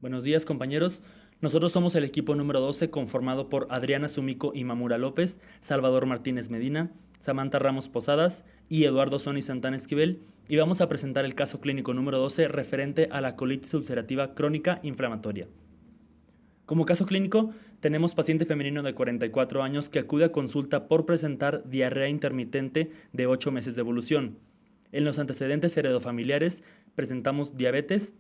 Buenos días, compañeros. Nosotros somos el equipo número 12 conformado por Adriana Sumiko Imamura López, Salvador Martínez Medina, Samantha Ramos Posadas y Eduardo Sony Santana Esquivel, y vamos a presentar el caso clínico número 12 referente a la colitis ulcerativa crónica inflamatoria. Como caso clínico, tenemos paciente femenino de 44 años que acude a consulta por presentar diarrea intermitente de 8 meses de evolución. En los antecedentes heredofamiliares presentamos diabetes.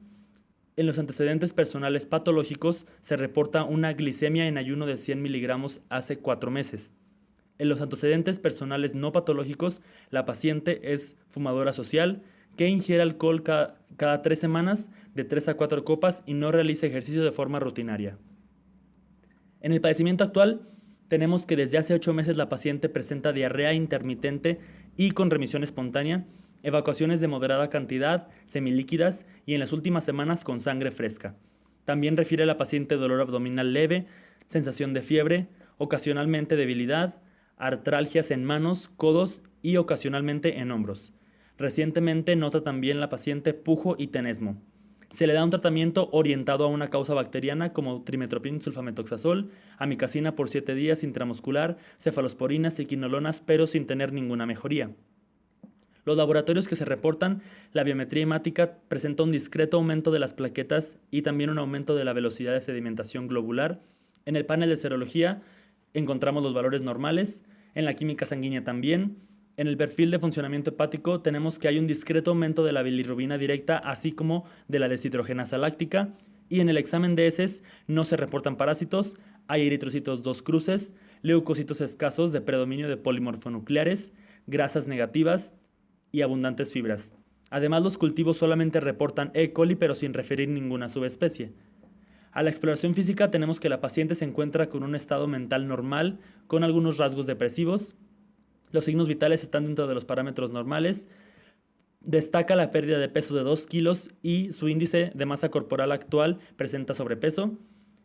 En los antecedentes personales patológicos se reporta una glicemia en ayuno de 100 miligramos hace 4 meses. En los antecedentes personales no patológicos, la paciente es fumadora social que ingiere alcohol cada 3 semanas de 3 a 4 copas y no realiza ejercicio de forma rutinaria. En el padecimiento actual, tenemos que desde hace 8 meses la paciente presenta diarrea intermitente y con remisión espontánea, evacuaciones de moderada cantidad, semilíquidas y en las últimas semanas con sangre fresca. También refiere a la paciente dolor abdominal leve, sensación de fiebre, ocasionalmente debilidad, artralgias en manos, codos y ocasionalmente en hombros. Recientemente nota también la paciente pujo y tenesmo. Se le da un tratamiento orientado a una causa bacteriana como trimetoprim sulfametoxazol, amikacina por 7 días intramuscular, cefalosporinas y quinolonas, pero sin tener ninguna mejoría. Los laboratorios que se reportan, la biometría hemática presenta un discreto aumento de las plaquetas y también un aumento de la velocidad de sedimentación globular. En el panel de serología encontramos los valores normales, en la química sanguínea también. En el perfil de funcionamiento hepático tenemos que hay un discreto aumento de la bilirrubina directa, así como de la deshidrogenasa láctica. Y en el examen de heces no se reportan parásitos, hay eritrocitos 2 cruces, leucocitos escasos de predominio de polimorfonucleares, grasas negativas y abundantes fibras. Además, los cultivos solamente reportan E. coli pero sin referir ninguna subespecie. A la exploración física tenemos que la paciente se encuentra con un estado mental normal, con algunos rasgos depresivos. Los signos vitales están dentro de los parámetros normales. Destaca la pérdida de peso de 2 kilos y su índice de masa corporal actual presenta sobrepeso.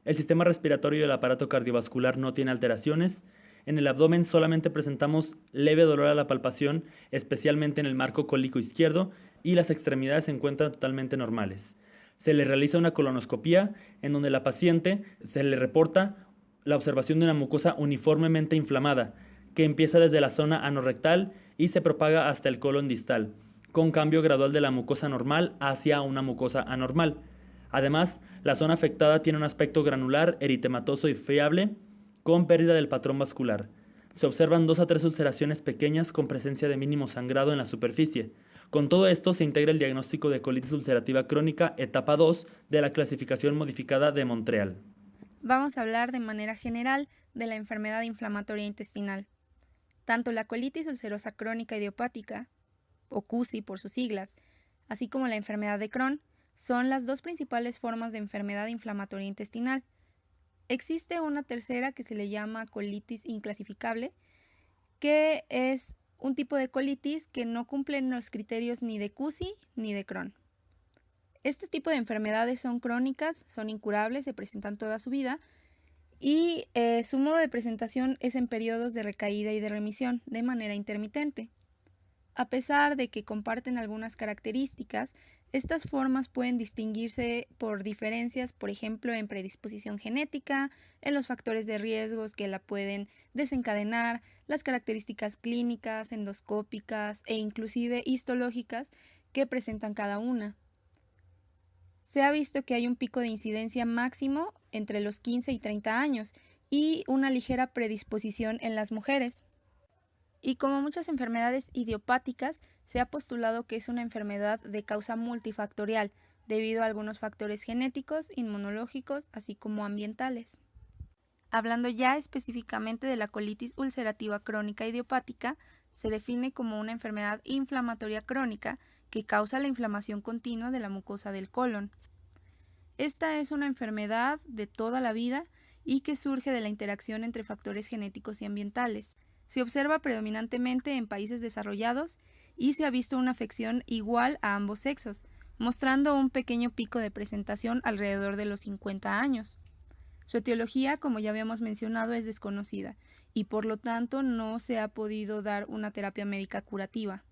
El sistema respiratorio y el aparato cardiovascular no tiene alteraciones. En el abdomen solamente presentamos leve dolor a la palpación, especialmente en el marco cólico izquierdo, y las extremidades se encuentran totalmente normales. Se le realiza una colonoscopía en donde la paciente se le reporta la observación de una mucosa uniformemente inflamada, que empieza desde la zona anorrectal y se propaga hasta el colon distal, con cambio gradual de la mucosa normal hacia una mucosa anormal. Además, la zona afectada tiene un aspecto granular, eritematoso y friable, con pérdida del patrón vascular. Se observan 2 a 3 ulceraciones pequeñas con presencia de mínimo sangrado en la superficie. Con todo esto se integra el diagnóstico de colitis ulcerativa crónica etapa 2 de la clasificación modificada de Montreal. Vamos a hablar de manera general de la enfermedad inflamatoria intestinal. Tanto la colitis ulcerosa crónica idiopática, o CUSI por sus siglas, así como la enfermedad de Crohn, son las dos principales formas de enfermedad inflamatoria intestinal. Existe una tercera que se le llama colitis inclasificable, que es un tipo de colitis que no cumple los criterios ni de CUSI ni de Crohn. Este tipo de enfermedades son crónicas, son incurables, se presentan toda su vida y su modo de presentación es en periodos de recaída y de remisión, de manera intermitente. A pesar de que comparten algunas características, estas formas pueden distinguirse por diferencias, por ejemplo, en predisposición genética, en los factores de riesgos que la pueden desencadenar, las características clínicas, endoscópicas e inclusive histológicas que presentan cada una. Se ha visto que hay un pico de incidencia máximo entre los 15 y 30 años y una ligera predisposición en las mujeres. Y como muchas enfermedades idiopáticas, se ha postulado que es una enfermedad de causa multifactorial, debido a algunos factores genéticos, inmunológicos, así como ambientales. Hablando ya específicamente de la colitis ulcerativa crónica idiopática, se define como una enfermedad inflamatoria crónica que causa la inflamación continua de la mucosa del colon. Esta es una enfermedad de toda la vida y que surge de la interacción entre factores genéticos y ambientales. Se observa predominantemente en países desarrollados y se ha visto una afección igual a ambos sexos, mostrando un pequeño pico de presentación alrededor de los 50 años. Su etiología, como ya habíamos mencionado, es desconocida y por lo tanto no se ha podido dar una terapia médica curativa.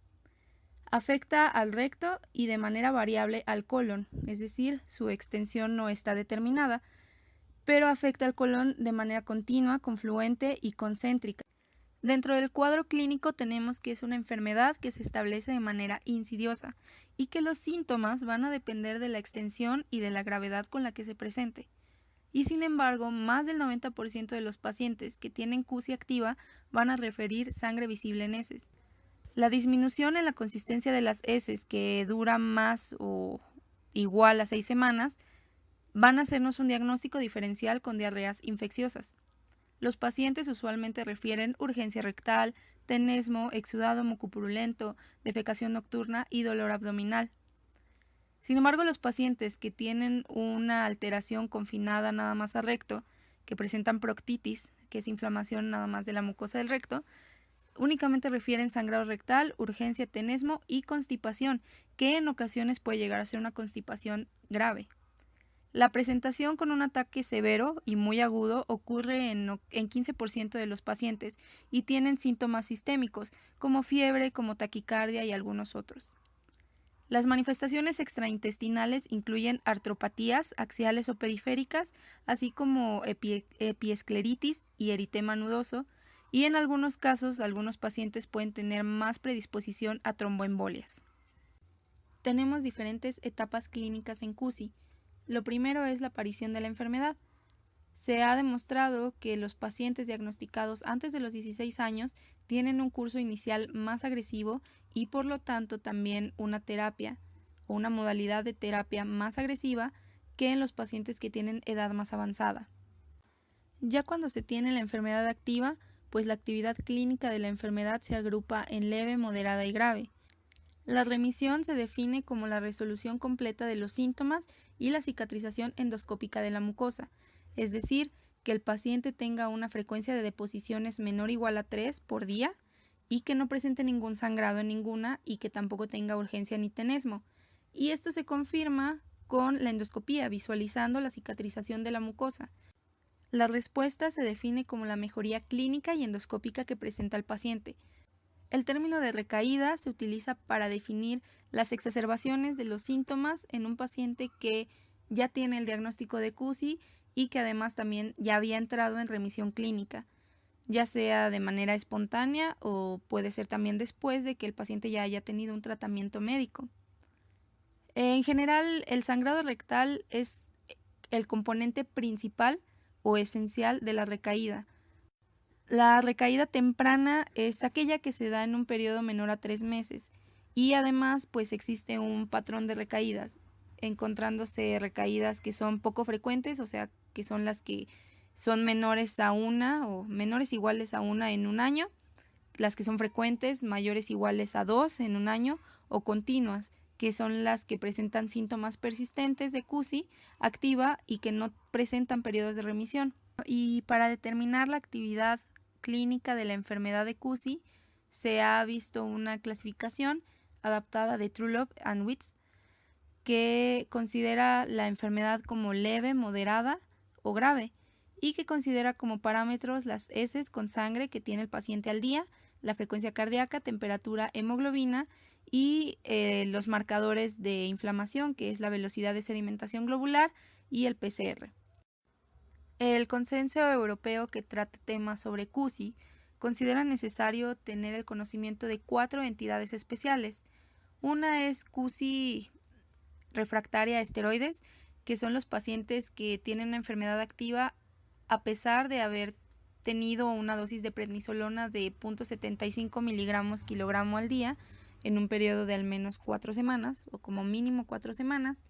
Afecta al recto y de manera variable al colon, es decir, su extensión no está determinada, pero afecta al colon de manera continua, confluente y concéntrica. Dentro del cuadro clínico tenemos que es una enfermedad que se establece de manera insidiosa y que los síntomas van a depender de la extensión y de la gravedad con la que se presente. Y sin embargo, más del 90% de los pacientes que tienen CUSI activa van a referir sangre visible en heces. La disminución en la consistencia de las heces, que dura más o igual a 6 semanas, van a hacernos un diagnóstico diferencial con diarreas infecciosas. Los pacientes usualmente refieren urgencia rectal, tenesmo, exudado mucopurulento, defecación nocturna y dolor abdominal. Sin embargo, los pacientes que tienen una alteración confinada nada más al recto, que presentan proctitis, que es inflamación nada más de la mucosa del recto, únicamente refieren sangrado rectal, urgencia, tenesmo y constipación, que en ocasiones puede llegar a ser una constipación grave. La presentación con un ataque severo y muy agudo ocurre en 15% de los pacientes y tienen síntomas sistémicos, como fiebre, como taquicardia y algunos otros. Las manifestaciones extraintestinales incluyen artropatías axiales o periféricas, así como epiescleritis y eritema nudoso, y en algunos casos algunos pacientes pueden tener más predisposición a tromboembolias. Tenemos diferentes etapas clínicas en CUSI. Lo primero es la aparición de la enfermedad. Se ha demostrado que los pacientes diagnosticados antes de los 16 años tienen un curso inicial más agresivo y por lo tanto también una terapia o una modalidad de terapia más agresiva que en los pacientes que tienen edad más avanzada. Ya cuando se tiene la enfermedad activa, pues la actividad clínica de la enfermedad se agrupa en leve, moderada y grave. La remisión se define como la resolución completa de los síntomas y la cicatrización endoscópica de la mucosa, es decir, que el paciente tenga una frecuencia de deposiciones menor o igual a 3 por día y que no presente ningún sangrado en ninguna y que tampoco tenga urgencia ni tenesmo. Y esto se confirma con la endoscopía, visualizando la cicatrización de la mucosa. La respuesta se define como la mejoría clínica y endoscópica que presenta el paciente. El término de recaída se utiliza para definir las exacerbaciones de los síntomas en un paciente que ya tiene el diagnóstico de CUSI y que además también ya había entrado en remisión clínica, ya sea de manera espontánea o puede ser también después de que el paciente ya haya tenido un tratamiento médico. En general, el sangrado rectal es el componente principal o esencial de la recaída. La recaída temprana es aquella que se da en un periodo menor a 3 meses y además pues existe un patrón de recaídas, encontrándose recaídas que son poco frecuentes, o sea que son las que son menores a una o menores iguales a una en un año, las que son frecuentes, mayores iguales a 2 en un año o continuas, que son las que presentan síntomas persistentes de CUSI activa y que no presentan periodos de remisión. Y para determinar la actividad clínica de la enfermedad de CUSI, se ha visto una clasificación adaptada de Trulop and Witz que considera la enfermedad como leve, moderada o grave y que considera como parámetros las heces con sangre que tiene el paciente al día, la frecuencia cardíaca, temperatura, hemoglobina y los marcadores de inflamación, que es la velocidad de sedimentación globular y el PCR. El Consenso Europeo que trata temas sobre CUSI considera necesario tener el conocimiento de 4 entidades especiales. Una es CUSI refractaria a esteroides, que son los pacientes que tienen una enfermedad activa a pesar de haber tenido una dosis de prednisolona de 0.75 miligramos kilogramo al día en un periodo de al menos 4 semanas o como mínimo 4 semanas.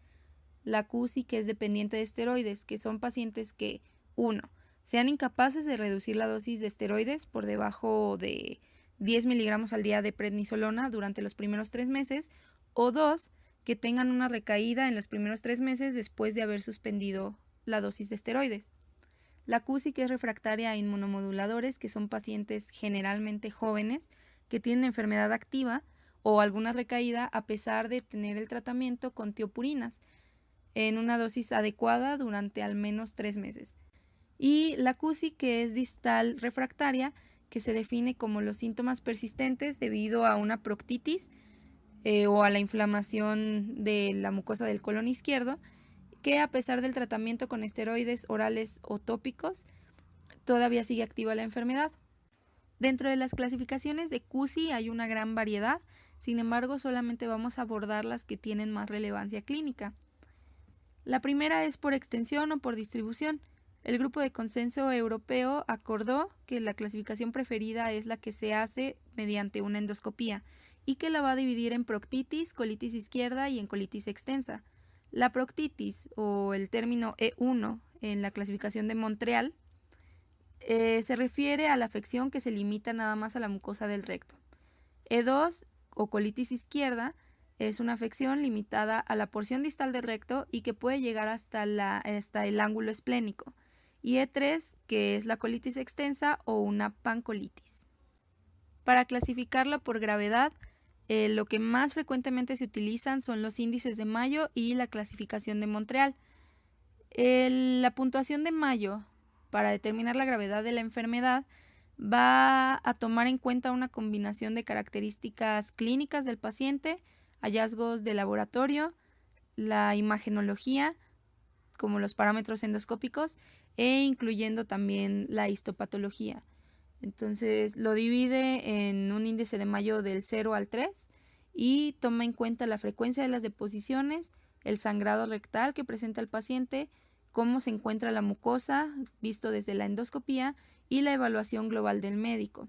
La CUSI que es dependiente de esteroides, que son pacientes que 1. Sean incapaces de reducir la dosis de esteroides por debajo de 10 miligramos al día de prednisolona durante los primeros 3 meses, o 2. Que tengan una recaída en los primeros 3 meses después de haber suspendido la dosis de esteroides. La CUSI que es refractaria a inmunomoduladores, que son pacientes generalmente jóvenes que tienen enfermedad activa o alguna recaída a pesar de tener el tratamiento con tiopurinas en una dosis adecuada durante al menos 3 meses. Y la CUSI que es distal refractaria, que se define como los síntomas persistentes debido a una proctitis o a la inflamación de la mucosa del colon izquierdo, que a pesar del tratamiento con esteroides orales o tópicos, todavía sigue activa la enfermedad. Dentro de las clasificaciones de CUSI hay una gran variedad, sin embargo solamente vamos a abordar las que tienen más relevancia clínica. La primera es por extensión o por distribución. El Grupo de Consenso Europeo acordó que la clasificación preferida es la que se hace mediante una endoscopía y que la va a dividir en proctitis, colitis izquierda y en colitis extensa. La proctitis, o el término E1 en la clasificación de Montreal, se refiere a la afección que se limita nada más a la mucosa del recto. E2 o colitis izquierda es una afección limitada a la porción distal del recto y que puede llegar hasta el ángulo esplénico. Y E3, que es la colitis extensa o una pancolitis. Para clasificarla por gravedad, lo que más frecuentemente se utilizan son los índices de Mayo y la clasificación de Montreal. La puntuación de Mayo para determinar la gravedad de la enfermedad va a tomar en cuenta una combinación de características clínicas del paciente, hallazgos de laboratorio, la imagenología, como los parámetros endoscópicos, e incluyendo también la histopatología. Entonces lo divide en un índice de Mayo del 0 al 3 y toma en cuenta la frecuencia de las deposiciones, el sangrado rectal que presenta el paciente, cómo se encuentra la mucosa visto desde la endoscopía y la evaluación global del médico.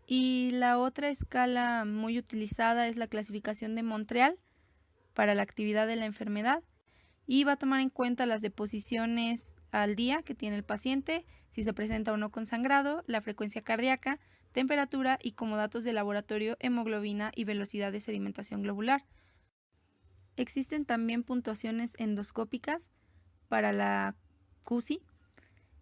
Y la otra escala muy utilizada es la clasificación de Montreal para la actividad de la enfermedad y va a tomar en cuenta las deposiciones al día que tiene el paciente, si se presenta o no con sangrado, la frecuencia cardíaca, temperatura y como datos de laboratorio hemoglobina y velocidad de sedimentación globular. Existen también puntuaciones endoscópicas para la CUSI,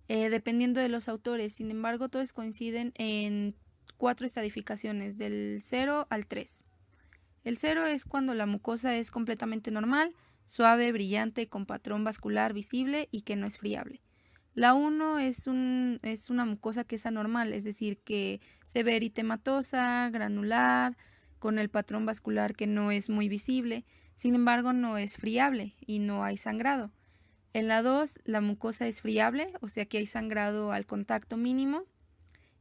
dependiendo de los autores. Sin embargo, todos coinciden en 4 estadificaciones, del 0 al 3. El 0 es cuando la mucosa es completamente normal, suave, brillante, con patrón vascular visible y que no es friable. La 1 es una mucosa que es anormal, es decir, que se ve eritematosa, granular, con el patrón vascular que no es muy visible, sin embargo no es friable y no hay sangrado. En la 2 la mucosa es friable, o sea que hay sangrado al contacto mínimo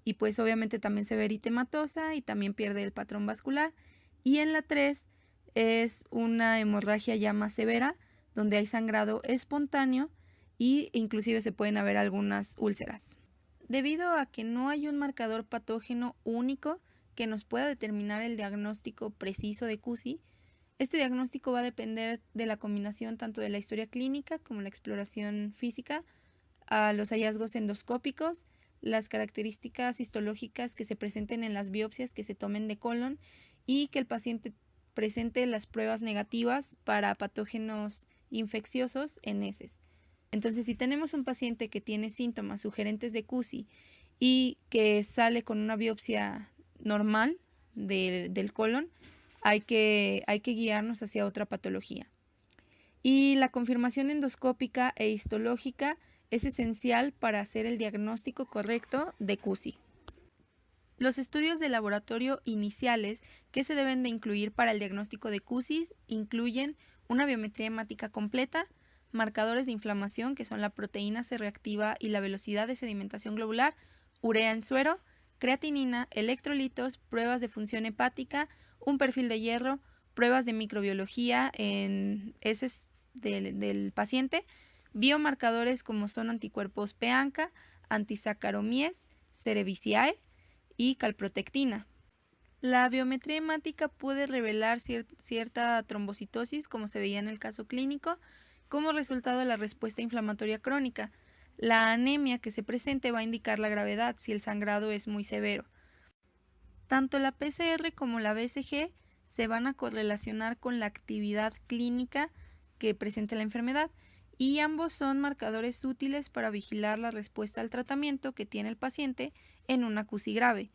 y pues obviamente también se ve eritematosa y también pierde el patrón vascular. Y en la 3 es una hemorragia ya más severa, donde hay sangrado espontáneo y inclusive se pueden haber algunas úlceras. Debido a que no hay un marcador patógeno único que nos pueda determinar el diagnóstico preciso de CUSI, este diagnóstico va a depender de la combinación tanto de la historia clínica como la exploración física, a los hallazgos endoscópicos, las características histológicas que se presenten en las biopsias que se tomen de colon y que el paciente presente las pruebas negativas para patógenos infecciosos en heces. Entonces, si tenemos un paciente que tiene síntomas sugerentes de CUSI y que sale con una biopsia normal del colon, hay que guiarnos hacia otra patología. Y la confirmación endoscópica e histológica es esencial para hacer el diagnóstico correcto de CUSI. Los estudios de laboratorio iniciales que se deben de incluir para el diagnóstico de CUSI incluyen una biometría hemática completa, marcadores de inflamación que son la proteína C reactiva y la velocidad de sedimentación globular, urea en suero, creatinina, electrolitos, pruebas de función hepática, un perfil de hierro, pruebas de microbiología en heces del paciente, biomarcadores como son anticuerpos P-ANCA, antisacaromies, Cerevisiae y calprotectina. La biometría hemática puede revelar cierta trombocitosis, como se veía en el caso clínico, como resultado de la respuesta inflamatoria crónica. La anemia que se presente va a indicar la gravedad si el sangrado es muy severo. Tanto la PCR como la BCG se van a correlacionar con la actividad clínica que presenta la enfermedad y ambos son marcadores útiles para vigilar la respuesta al tratamiento que tiene el paciente en una CUSI grave.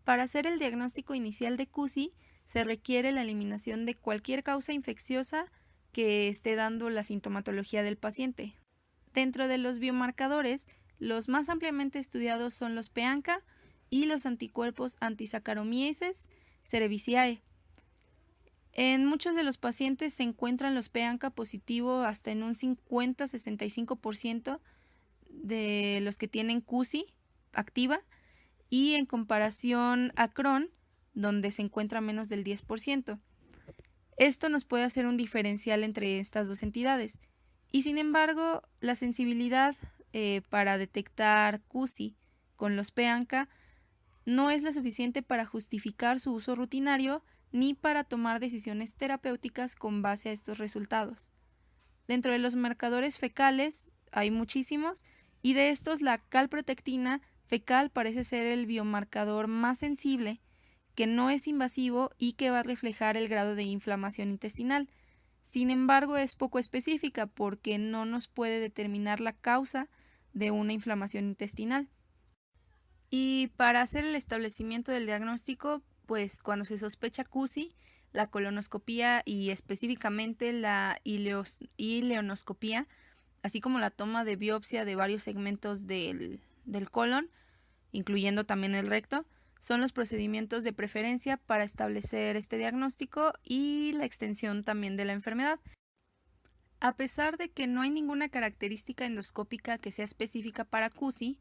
Para hacer el diagnóstico inicial de CUSI se requiere la eliminación de cualquier causa infecciosa que esté dando la sintomatología del paciente. Dentro de los biomarcadores, los más ampliamente estudiados son los P-ANCA y los anticuerpos antisaccharomieses, Cerevisiae. En muchos de los pacientes se encuentran los PANCA positivo hasta en un 50-65% de los que tienen CUSI activa y en comparación a Crohn, donde se encuentra menos del 10%. Esto nos puede hacer un diferencial entre estas dos entidades. Y sin embargo, la sensibilidad para detectar CUSI con los PANCA no es la suficiente para justificar su uso rutinario ni para tomar decisiones terapéuticas con base a estos resultados. Dentro de los marcadores fecales hay muchísimos y de estos la calprotectina fecal parece ser el biomarcador más sensible, que no es invasivo y que va a reflejar el grado de inflamación intestinal. Sin embargo, es poco específica porque no nos puede determinar la causa de una inflamación intestinal. Y para hacer el establecimiento del diagnóstico, pues cuando se sospecha CUSI, la colonoscopía y específicamente la ileonoscopía, así como la toma de biopsia de varios segmentos del colon, incluyendo también el recto, son los procedimientos de preferencia para establecer este diagnóstico y la extensión también de la enfermedad. A pesar de que no hay ninguna característica endoscópica que sea específica para CUSI,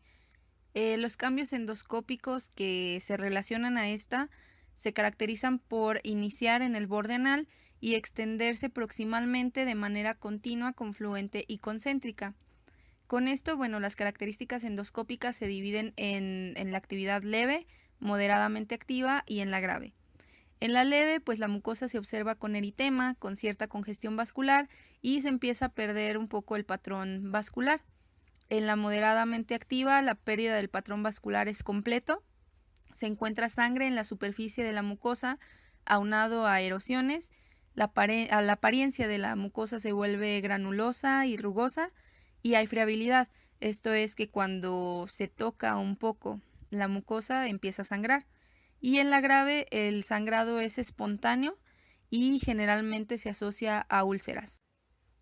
los cambios endoscópicos que se relacionan a esta se caracterizan por iniciar en el borde anal y extenderse proximalmente de manera continua, confluente y concéntrica. Con esto, las características endoscópicas se dividen en la actividad leve, moderadamente activa y en la grave. En la leve, pues la mucosa se observa con eritema, con cierta congestión vascular y se empieza a perder un poco el patrón vascular. En la moderadamente activa, la pérdida del patrón vascular es completo. Se encuentra sangre en la superficie de la mucosa, aunado a erosiones. La apariencia de la mucosa se vuelve granulosa y rugosa y hay friabilidad. Esto es que cuando se toca un poco la mucosa empieza a sangrar. Y en la grave, el sangrado es espontáneo y generalmente se asocia a úlceras.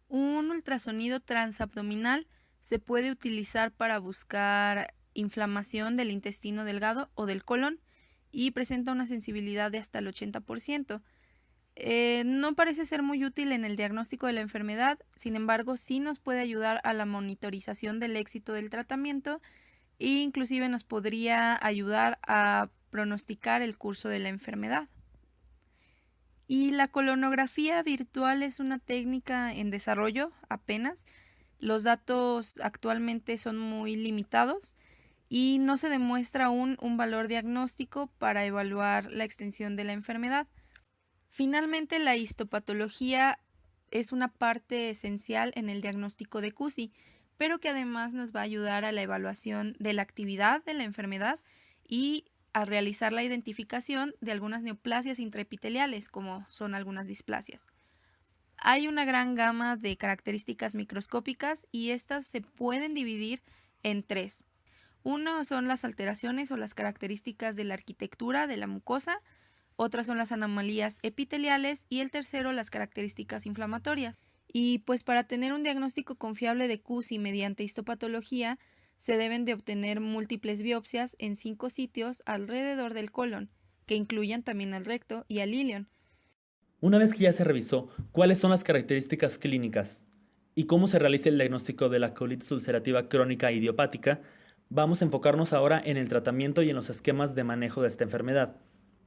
Un ultrasonido transabdominal se puede utilizar para buscar inflamación del intestino delgado o del colon y presenta una sensibilidad de hasta el 80%. No parece ser muy útil en el diagnóstico de la enfermedad, sin embargo sí nos puede ayudar a la monitorización del éxito del tratamiento e inclusive nos podría ayudar a pronosticar el curso de la enfermedad. Y la colonografía virtual es una técnica en desarrollo apenas. Los datos actualmente son muy limitados y no se demuestra aún un valor diagnóstico para evaluar la extensión de la enfermedad. Finalmente, la histopatología es una parte esencial en el diagnóstico de CUSI, pero que además nos va a ayudar a la evaluación de la actividad de la enfermedad y a realizar la identificación de algunas neoplasias intraepiteliales, como son algunas displasias. Hay una gran gama de características microscópicas y estas se pueden dividir en tres. Uno son las alteraciones o las características de la arquitectura de la mucosa, otras son las anomalías epiteliales y el tercero las características inflamatorias. Y pues para tener un diagnóstico confiable de CUSI mediante histopatología se deben de obtener múltiples biopsias en 5 sitios alrededor del colon, que incluyan también al recto y al ilion. Una vez que ya se revisó cuáles son las características clínicas y cómo se realiza el diagnóstico de la colitis ulcerativa crónica idiopática, vamos a enfocarnos ahora en el tratamiento y en los esquemas de manejo de esta enfermedad.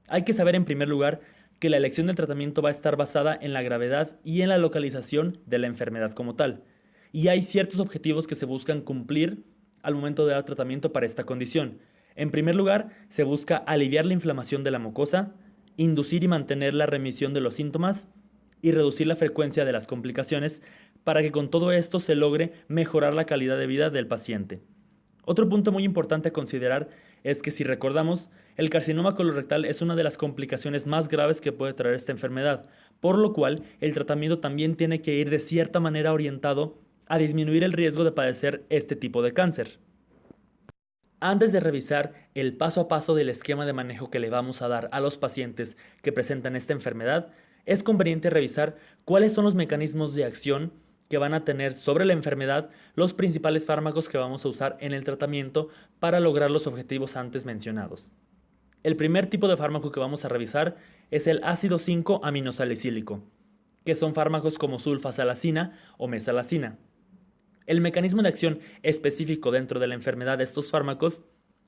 Hay que saber en primer lugar que la elección del tratamiento va a estar basada en la gravedad y en la localización de la enfermedad como tal. Y hay ciertos objetivos que se buscan cumplir al momento de dar tratamiento para esta condición. En primer lugar, se busca aliviar la inflamación de la mucosa, inducir y mantener la remisión de los síntomas y reducir la frecuencia de las complicaciones para que con todo esto se logre mejorar la calidad de vida del paciente. Otro punto muy importante a considerar es que si recordamos, el carcinoma colorectal es una de las complicaciones más graves que puede traer esta enfermedad, por lo cual el tratamiento también tiene que ir de cierta manera orientado a disminuir el riesgo de padecer este tipo de cáncer. Antes de revisar el paso a paso del esquema de manejo que le vamos a dar a los pacientes que presentan esta enfermedad, es conveniente revisar cuáles son los mecanismos de acción que van a tener sobre la enfermedad los principales fármacos que vamos a usar en el tratamiento para lograr los objetivos antes mencionados. El primer tipo de fármaco que vamos a revisar es el ácido 5-aminosalicílico, que son fármacos como sulfasalacina o mesalazina. El mecanismo de acción específico dentro de la enfermedad de estos fármacos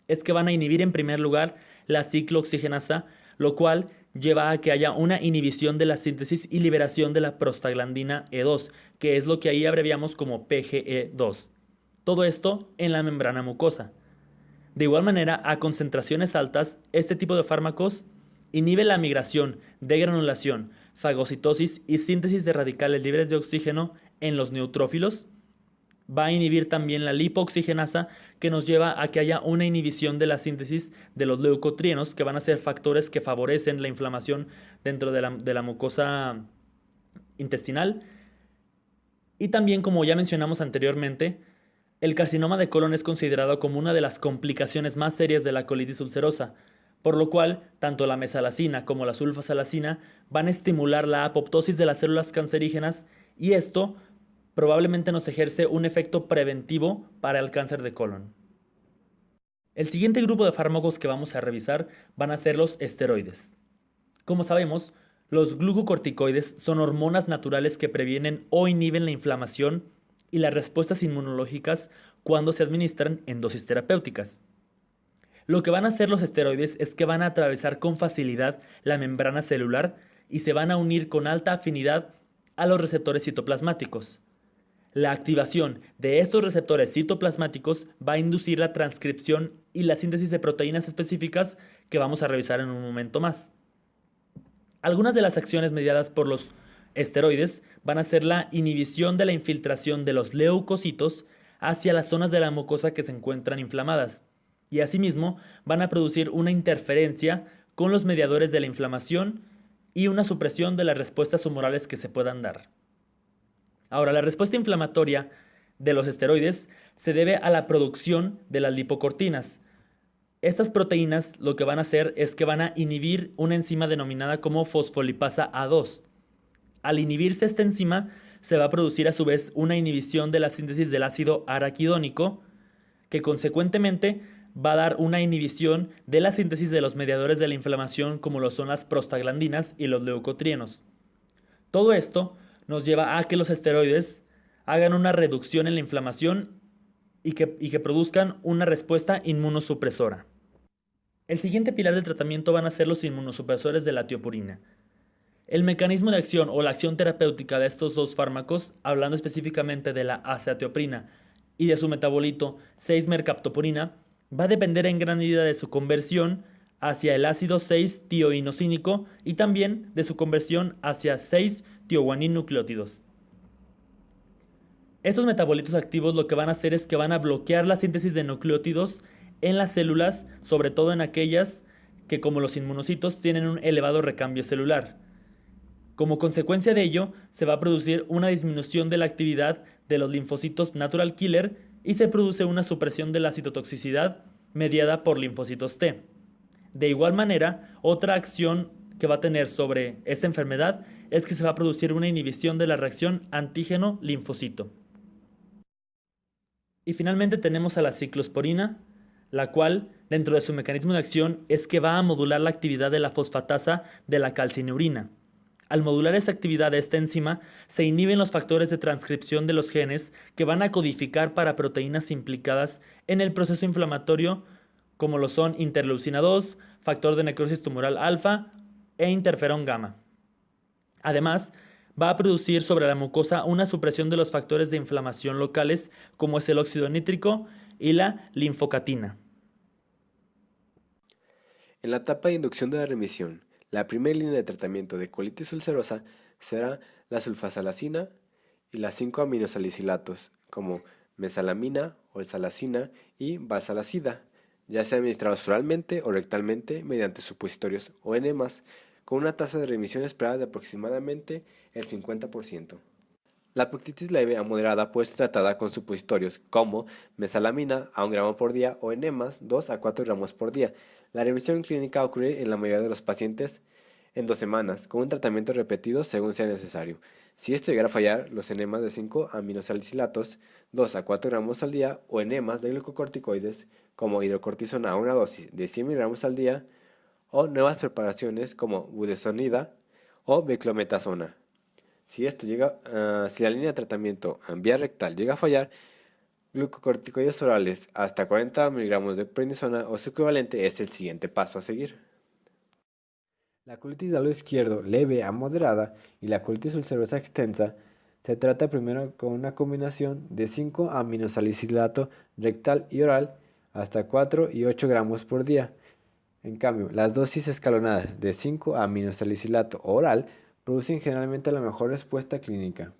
es que van a inhibir en primer lugar la ciclooxigenasa, lo cual lleva a que haya una inhibición de la síntesis y liberación de la prostaglandina E2, que es lo que ahí abreviamos como PGE2. Todo esto en la membrana mucosa. De igual manera, a concentraciones altas, este tipo de fármacos inhibe la migración, degranulación, fagocitosis y síntesis de radicales libres de oxígeno en los neutrófilos. Va a inhibir también la lipooxigenasa, que nos lleva a que haya una inhibición de la síntesis de los leucotrienos, que van a ser factores que favorecen la inflamación dentro de la mucosa intestinal. Y también, como ya mencionamos anteriormente, el carcinoma de colon es considerado como una de las complicaciones más serias de la colitis ulcerosa, por lo cual tanto la mesalazina como la sulfasalacina van a estimular la apoptosis de las células cancerígenas, y esto probablemente nos ejerce un efecto preventivo para el cáncer de colon. El siguiente grupo de fármacos que vamos a revisar van a ser los esteroides. Como sabemos, los glucocorticoides son hormonas naturales que previenen o inhiben la inflamación y las respuestas inmunológicas cuando se administran en dosis terapéuticas. Lo que van a hacer los esteroides es que van a atravesar con facilidad la membrana celular y se van a unir con alta afinidad a los receptores citoplasmáticos. La activación de estos receptores citoplasmáticos va a inducir la transcripción y la síntesis de proteínas específicas que vamos a revisar en un momento más. Algunas de las acciones mediadas por los esteroides van a ser la inhibición de la infiltración de los leucocitos hacia las zonas de la mucosa que se encuentran inflamadas, y asimismo van a producir una interferencia con los mediadores de la inflamación y una supresión de las respuestas humorales que se puedan dar. Ahora, la respuesta inflamatoria de los esteroides se debe a la producción de las lipocortinas. Estas proteínas lo que van a hacer es que van a inhibir una enzima denominada como fosfolipasa A2. Al inhibirse esta enzima, se va a producir a su vez una inhibición de la síntesis del ácido araquidónico, que consecuentemente va a dar una inhibición de la síntesis de los mediadores de la inflamación, como lo son las prostaglandinas y los leucotrienos. Todo esto nos lleva a que los esteroides hagan una reducción en la inflamación y que produzcan una respuesta inmunosupresora. El siguiente pilar del tratamiento van a ser los inmunosupresores de la tiopurina. El mecanismo de acción o la acción terapéutica de estos dos fármacos, hablando específicamente de la azathioprina y de su metabolito 6-mercaptopurina, va a depender en gran medida de su conversión hacia el ácido 6-tioinosínico y también de su conversión hacia 6-tioguaninnucleótidos. Estos metabolitos activos lo que van a hacer es que van a bloquear la síntesis de nucleótidos en las células, sobre todo en aquellas que, como los inmunocitos, tienen un elevado recambio celular. Como consecuencia de ello, se va a producir una disminución de la actividad de los linfocitos natural killer y se produce una supresión de la citotoxicidad mediada por linfocitos T. De igual manera, otra acción que va a tener sobre esta enfermedad es que se va a producir una inhibición de la reacción antígeno-linfocito. Y finalmente tenemos a la ciclosporina, la cual, dentro de su mecanismo de acción, es que va a modular la actividad de la fosfatasa de la calcineurina. Al modular esta actividad de esta enzima, se inhiben los factores de transcripción de los genes que van a codificar para proteínas implicadas en el proceso inflamatorio, como lo son interleucina 2, factor de necrosis tumoral alfa e interferón gamma. Además, va a producir sobre la mucosa una supresión de los factores de inflamación locales, como es el óxido nítrico y la linfocatina. En la etapa de inducción de la remisión, la primera línea de tratamiento de colitis ulcerosa será la sulfasalacina y las 5-aminosalicilatos, como mesalamina, oxalacina y valsalacida, ya sea administrados oralmente o rectalmente mediante supositorios o enemas, con una tasa de remisión esperada de aproximadamente el 50%. La proctitis leve a moderada puede ser tratada con supositorios como mesalamina a 1 gramo por día o enemas 2 a 4 gramos por día. La remisión clínica ocurre en la mayoría de los pacientes en 2 semanas, con un tratamiento repetido según sea necesario. Si esto llegara a fallar, los enemas de 5-aminosalicilatos 2 a 4 gramos al día o enemas de glucocorticoides como hidrocortisona a una dosis de 100 miligramos al día o nuevas preparaciones como budesonida o beclometasona. Si la línea de tratamiento en vía rectal llega a fallar, glucocorticoides orales hasta 40 miligramos de prednisona o su equivalente es el siguiente paso a seguir. La colitis del lado izquierdo leve a moderada y la colitis ulcerosa extensa se trata primero con una combinación de 5-aminosalicilato rectal y oral hasta 4 y 8 gramos por día. En cambio, las dosis escalonadas de 5-aminosalicilato oral producen generalmente la mejor respuesta clínica.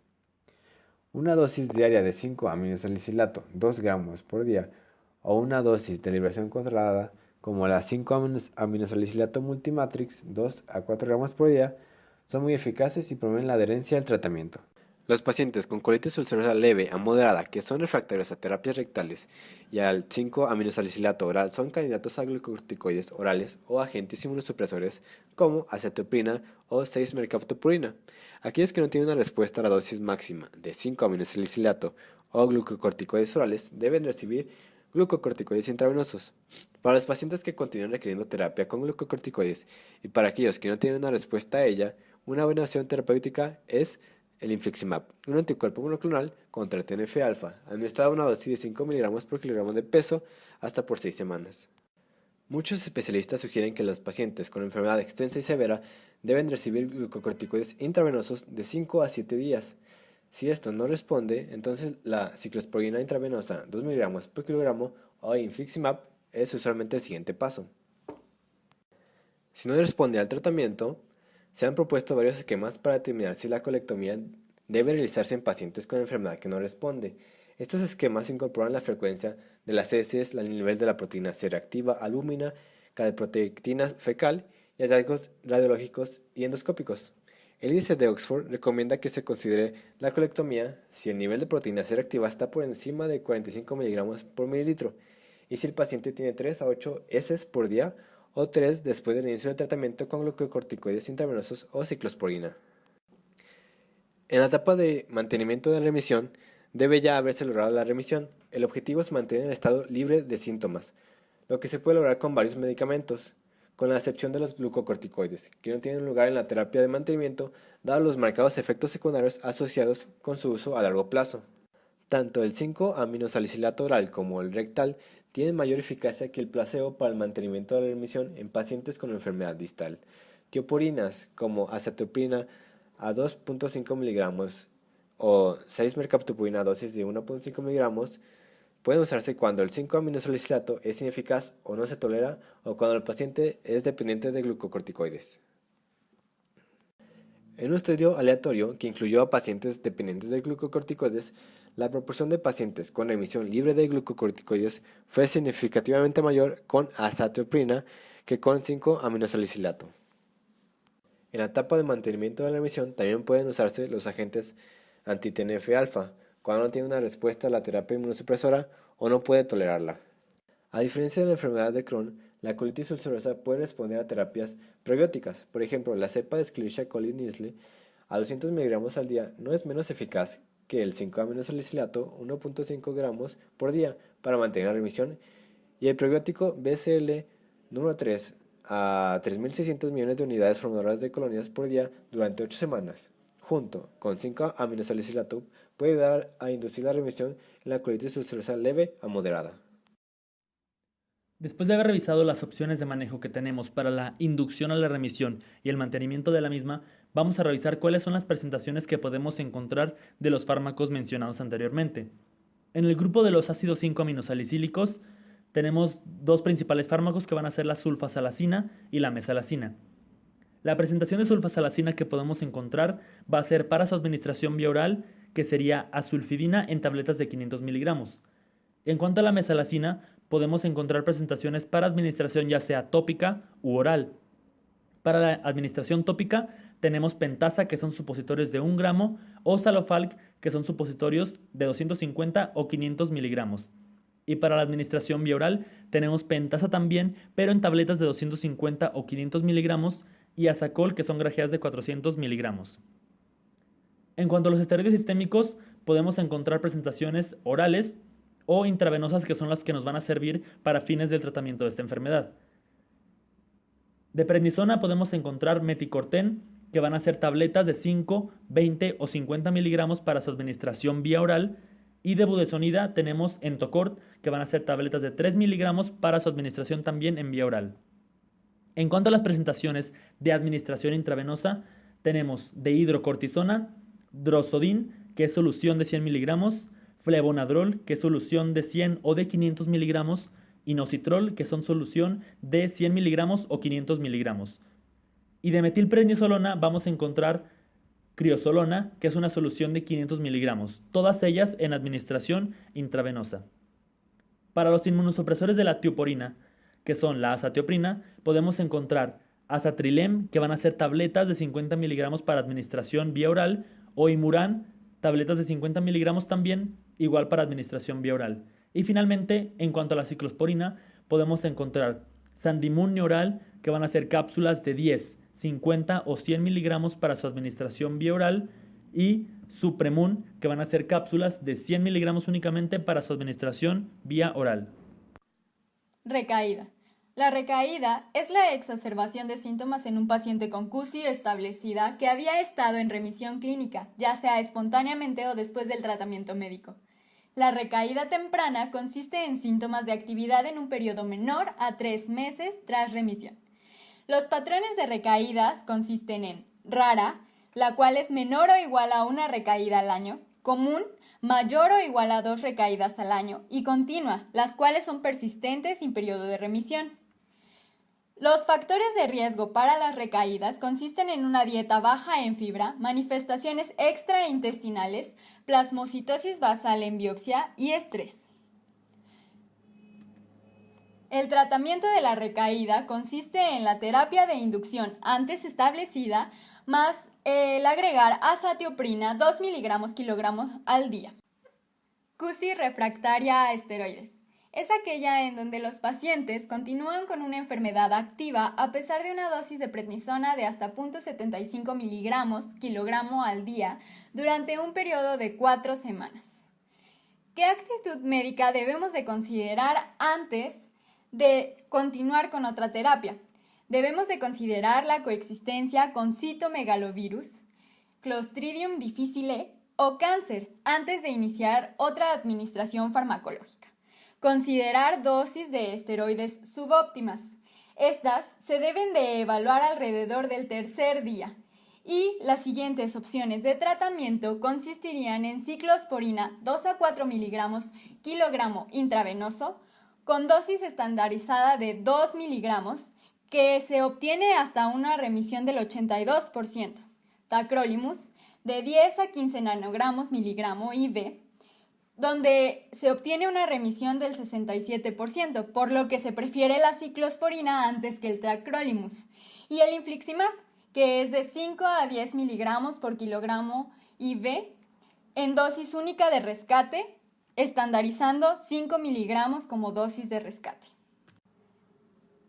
Una dosis diaria de 5-aminosalicilato 2 gramos por día o una dosis de liberación controlada como la 5-aminosalicilato multimatrix 2 a 4 gramos por día son muy eficaces y promueven la adherencia al tratamiento. Los pacientes con colitis ulcerosa leve a moderada que son refractarios a terapias rectales y al 5-aminosalicilato oral son candidatos a glucocorticoides orales o agentes inmunosupresores como acetoprina o 6-mercaptopurina. Aquellos que no tienen una respuesta a la dosis máxima de 5-aminosalicilato o glucocorticoides orales deben recibir glucocorticoides intravenosos. Para los pacientes que continúan requiriendo terapia con glucocorticoides y para aquellos que no tienen una respuesta a ella, una buena opción terapéutica es el infliximab, un anticuerpo monoclonal contra el TNF-alfa, administrado a una dosis de 5 miligramos por kilogramo de peso hasta por 6 semanas. Muchos especialistas sugieren que los pacientes con enfermedad extensa y severa deben recibir glucocorticoides intravenosos de 5 a 7 días. Si esto no responde, entonces la ciclosporina intravenosa 2 miligramos por kilogramo o infliximab es usualmente el siguiente paso. Si no responde al tratamiento, se han propuesto varios esquemas para determinar si la colectomía debe realizarse en pacientes con enfermedad que no responde. Estos esquemas incorporan la frecuencia de las heces, el nivel de la proteína C reactiva, albúmina, calprotectina fecal y hallazgos radiológicos y endoscópicos. El índice de Oxford recomienda que se considere la colectomía si el nivel de proteína C reactiva está por encima de 45 miligramos por mililitro y si el paciente tiene 3 a 8 heces por día o 3 después del inicio del tratamiento con glucocorticoides intravenosos o ciclosporina. En la etapa de mantenimiento de remisión, debe ya haberse logrado la remisión. El objetivo es mantener el estado libre de síntomas, lo que se puede lograr con varios medicamentos, con la excepción de los glucocorticoides, que no tienen lugar en la terapia de mantenimiento, dados los marcados efectos secundarios asociados con su uso a largo plazo. Tanto el 5-aminosalicilato oral como el rectal tienen mayor eficacia que el placebo para el mantenimiento de la remisión en pacientes con enfermedad distal. Tiopurinas como acetoprina a 2.5 miligramos o 6-mercaptopurina a dosis de 1.5 miligramos pueden usarse cuando el 5-aminosalicilato es ineficaz o no se tolera o cuando el paciente es dependiente de glucocorticoides. En un estudio aleatorio que incluyó a pacientes dependientes de glucocorticoides, la proporción de pacientes con remisión libre de glucocorticoides fue significativamente mayor con azatioprina que con 5-aminosalicilato. En la etapa de mantenimiento de la remisión también pueden usarse los agentes anti-TNF-alfa cuando no tiene una respuesta a la terapia inmunosupresora o no puede tolerarla. A diferencia de la enfermedad de Crohn, la colitis ulcerosa puede responder a terapias probióticas. Por ejemplo, la cepa de Escherichia coli Niesle a 200 miligramos al día no es menos eficaz que el 5-aminosalicilato 1.5 gramos por día para mantener la remisión y el probiótico BCL número 3 a 3.600 millones de unidades formadoras de colonias por día durante 8 semanas. Junto con 5-aminosalicilato puede ayudar a inducir la remisión en la colitis ulcerosa leve a moderada. Después de haber revisado las opciones de manejo que tenemos para la inducción a la remisión y el mantenimiento de la misma, vamos a revisar cuáles son las presentaciones que podemos encontrar de los fármacos mencionados anteriormente. En el grupo de los ácidos 5-aminosalicílicos tenemos dos principales fármacos que van a ser la sulfasalacina y la mesalacina. La presentación de sulfasalacina que podemos encontrar va a ser para su administración vía oral, que sería azulfidina en tabletas de 500 miligramos. En cuanto a la mesalacina, podemos encontrar presentaciones para administración ya sea tópica u oral. Para la administración tópica tenemos pentasa, que son supositorios de 1 gramo, o salofalc, que son supositorios de 250 o 500 miligramos. Y para la administración vía oral tenemos pentasa también, pero en tabletas de 250 o 500 miligramos, y azacol, que son grajeas de 400 miligramos. En cuanto a los esteroides sistémicos, podemos encontrar presentaciones orales o intravenosas, que son las que nos van a servir para fines del tratamiento de esta enfermedad. De prednisona podemos encontrar meticorten, que van a ser tabletas de 5, 20 o 50 miligramos para su administración vía oral. Y de budesonida tenemos Entocort, que van a ser tabletas de 3 miligramos para su administración también en vía oral. En cuanto a las presentaciones de administración intravenosa, tenemos de hidrocortisona, drosodin, que es solución de 100 miligramos, flevonadrol, que es solución de 100 o de 500 miligramos, inositol, que son solución de 100 miligramos o 500 miligramos. Y de metilprednisolona vamos a encontrar criosolona, que es una solución de 500 miligramos, todas ellas en administración intravenosa. Para los inmunosupresores de la tioporina, que son la azatioprina, podemos encontrar azatrilem, que van a ser tabletas de 50 miligramos para administración vía oral, o imuran, tabletas de 50 miligramos también, igual para administración vía oral. Y finalmente, en cuanto a la ciclosporina, podemos encontrar Sandimun Neural, que van a ser cápsulas de 10, 50 o 100 miligramos para su administración vía oral, y Supremun, que van a ser cápsulas de 100 miligramos únicamente para su administración vía oral. Recaída. La recaída es la exacerbación de síntomas en un paciente con CUSI establecida que había estado en remisión clínica, ya sea espontáneamente o después del tratamiento médico. La recaída temprana consiste en síntomas de actividad en un periodo menor a 3 meses tras remisión. Los patrones de recaídas consisten en rara, la cual es menor o igual a una recaída al año, común, mayor o igual a 2 recaídas al año, y continua, las cuales son persistentes sin periodo de remisión. Los factores de riesgo para las recaídas consisten en una dieta baja en fibra, manifestaciones extraintestinales, plasmocitosis basal en biopsia y estrés. El tratamiento de la recaída consiste en la terapia de inducción antes establecida más el agregar azatioprina 2 miligramos kilogramos al día. CUSI refractaria a esteroides. Es aquella en donde los pacientes continúan con una enfermedad activa a pesar de una dosis de prednisona de hasta 0.75 miligramos kilogramo al día durante un periodo de 4 semanas. ¿Qué actitud médica debemos de considerar antes de continuar con otra terapia? Debemos de considerar la coexistencia con citomegalovirus, Clostridium difficile o cáncer antes de iniciar otra administración farmacológica. Considerar dosis de esteroides subóptimas. Estas se deben de evaluar alrededor del tercer día. Y las siguientes opciones de tratamiento consistirían en ciclosporina 2 a 4 miligramos kilogramo intravenoso con dosis estandarizada de 2 miligramos que se obtiene hasta una remisión del 82%. Tacrolimus de 10 a 15 nanogramos miligramo IV, donde se obtiene una remisión del 67%, por lo que se prefiere la ciclosporina antes que el tacrolimus. Y el infliximab, que es de 5 a 10 miligramos por kilogramo IV, en dosis única de rescate, estandarizando 5 miligramos como dosis de rescate.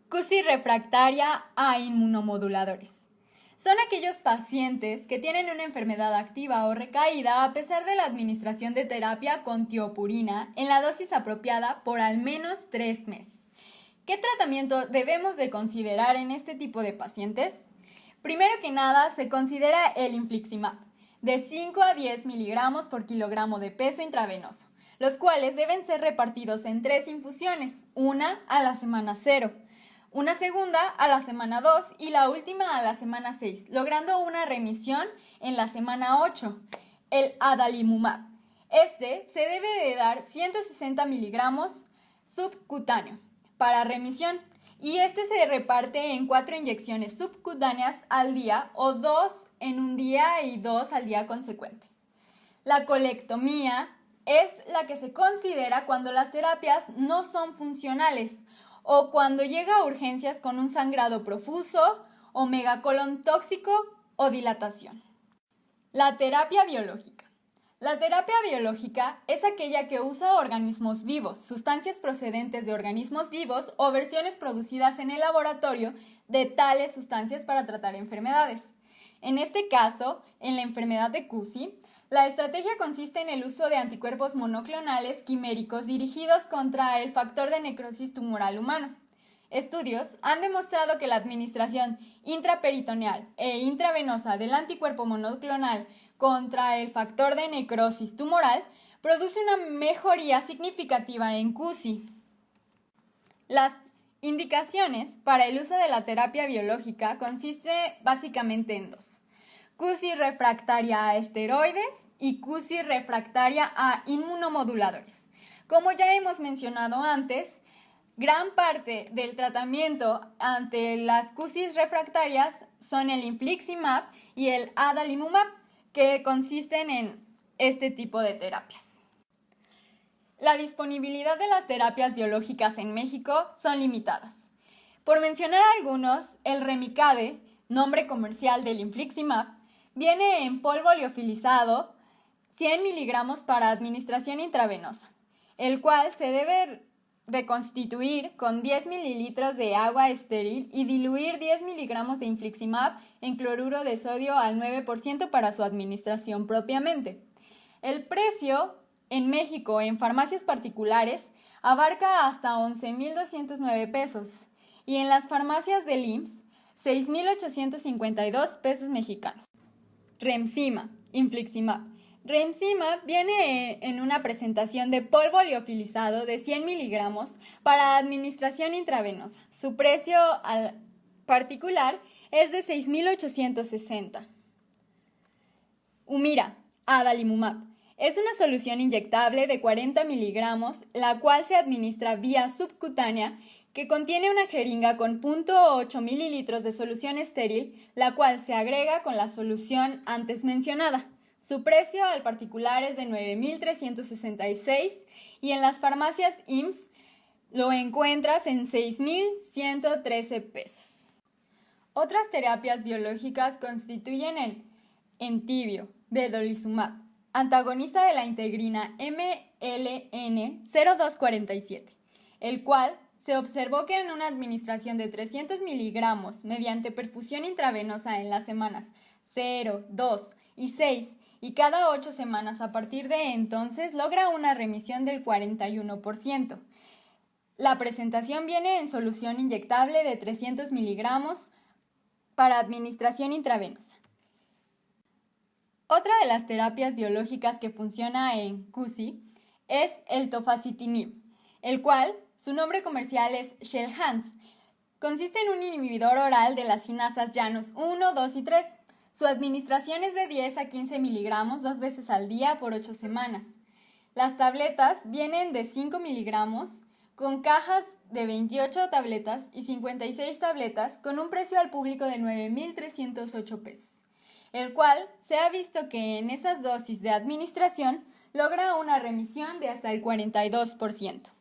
CUSI refractaria a inmunomoduladores. Son aquellos pacientes que tienen una enfermedad activa o recaída a pesar de la administración de terapia con tiopurina en la dosis apropiada por al menos 3 meses. ¿Qué tratamiento debemos de considerar en este tipo de pacientes? Primero que nada, se considera el infliximab, de 5 a 10 miligramos por kilogramo de peso intravenoso, los cuales deben ser repartidos en 3 infusiones, una a la semana 0, una segunda a la semana 2 y la última a la semana 6, logrando una remisión en la semana 8. El adalimumab. Se debe de dar 160 miligramos subcutáneo para remisión y se reparte en 4 inyecciones subcutáneas al día o 2 en un día y 2 al día consecuente. La colectomía es la que se considera cuando las terapias no son funcionales o cuando llega a urgencias con un sangrado profuso o megacolon tóxico o dilatación. La terapia biológica. La terapia biológica es aquella que usa organismos vivos, sustancias procedentes de organismos vivos o versiones producidas en el laboratorio de tales sustancias para tratar enfermedades. En este caso, en la enfermedad de CUSI, la estrategia consiste en el uso de anticuerpos monoclonales quiméricos dirigidos contra el factor de necrosis tumoral humano. Estudios han demostrado que la administración intraperitoneal e intravenosa del anticuerpo monoclonal contra el factor de necrosis tumoral produce una mejoría significativa en CUSI. Las indicaciones para el uso de la terapia biológica consiste básicamente en dos: CUSI refractaria a esteroides y CUSI refractaria a inmunomoduladores. Como ya hemos mencionado antes, gran parte del tratamiento ante las CUSIs refractarias son el infliximab y el adalimumab, que consisten en este tipo de terapias. La disponibilidad de las terapias biológicas en México son limitadas. Por mencionar algunos, el Remicade, nombre comercial del infliximab, viene en polvo liofilizado 100 miligramos para administración intravenosa, el cual se debe reconstituir con 10 mililitros de agua estéril y diluir 10 miligramos de infliximab en cloruro de sodio al 9% para su administración propiamente. El precio en México en farmacias particulares abarca hasta 11,209 pesos y en las farmacias del IMSS 6,852 pesos mexicanos. Remsima, infliximab. Remsima viene en una presentación de polvo liofilizado de 100 miligramos para administración intravenosa. Su precio al particular es de 6,860. Humira, adalimumab. Es una solución inyectable de 40 miligramos, la cual se administra vía subcutánea, que contiene una jeringa con 0.8 mililitros de solución estéril, la cual se agrega con la solución antes mencionada. Su precio al particular es de 9,366 y en las farmacias IMSS lo encuentras en 6,113 pesos. Otras terapias biológicas constituyen el Entyvio, vedolizumab, antagonista de la integrina MLN0247, el cual se observó que en una administración de 300 miligramos mediante perfusión intravenosa en las semanas 0, 2 y 6 y cada 8 semanas a partir de entonces logra una remisión del 41%. La presentación viene en solución inyectable de 300 miligramos para administración intravenosa. Otra de las terapias biológicas que funciona en CUSI es el tofacitinib, el cual su nombre comercial es Xeljanz. Consiste en un inhibidor oral de las cinasas Janus 1, 2 y 3. Su administración es de 10 a 15 miligramos 2 veces al día por 8 semanas. Las tabletas vienen de 5 miligramos con cajas de 28 tabletas y 56 tabletas con un precio al público de 9,308 pesos, el cual se ha visto que en esas dosis de administración logra una remisión de hasta el 42%.